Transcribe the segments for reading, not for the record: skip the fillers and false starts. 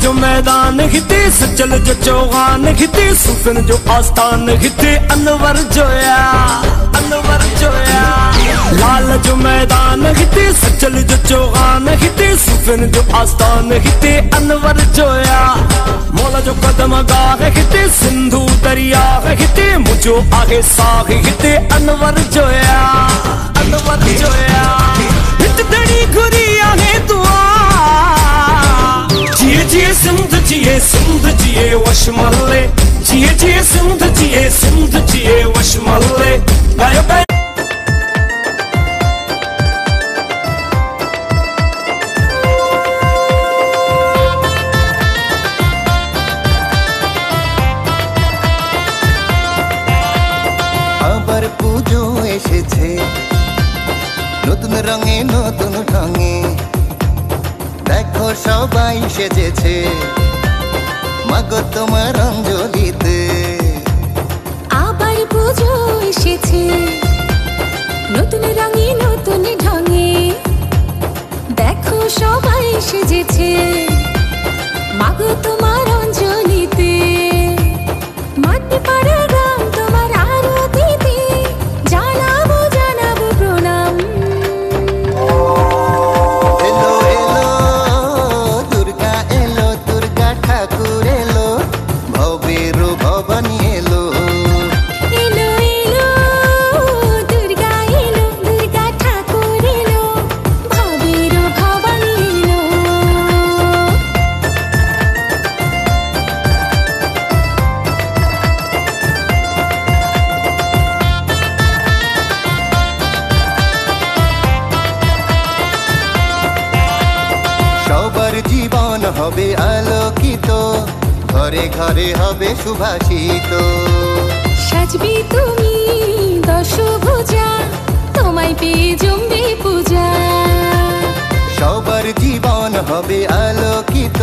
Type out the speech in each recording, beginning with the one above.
जो मैदान हिते सचल जो चौहान हिते सुफिन जो आस्थान हिते अनवर जोया अनवर जोया। लाल जो मैदान हिते सचल जो चौहान हिते सुफिन जो आस्थान हिते अनवर जोया। मौला जो कदम गाह हिते सिंधु दरिया हिते मुझो आगे साग हिते अनवर जोया अनवर जोया। हित दड़ी घुरी आहे दुआ जिए जिए सिंध जिए वश महले जिए जिए सिंध जिए वश महले। गायो गायो আবার পুজো এসেছে নতুন রঙে নতুন ঢঙে দেখো সবাই সেজেছে মাগো তোমার অঞ্জলিতে। আবার পুজো এসেছে নতুন রঙে নতুন ঢঙে দেখো সবাই সেজেছে মাগো তোমার অঞ্জলিতে। মাটি পাড়া গ্রাম তোমার আরতিতে জানাবো জানাবো প্রণাম। এলো এলো দুর্গা এলো দুর্গা ঠাকুর এলো ভবের ভবানী এলো। এলো এলো দুর্গা এলো দুর্গা ঠাকুর এলো ভবের ভবানী এলো। সবার জীবন হবে আলোকিত ঘরে ঘরে হবে সুভাষিত। সাজবি তুমি দশভুজা তোমায় পেয়ে জমবে পূজা। সবার জীবন হবে আলোকিত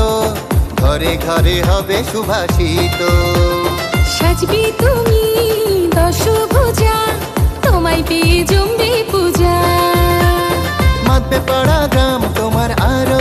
ঘরে ঘরে হবে সুভাষিত। সাজবি তুমি দশভুজা তোমায় পেয়ে জমবে পূজা। মাঝে পাড়া গ্রাম তোমার আরো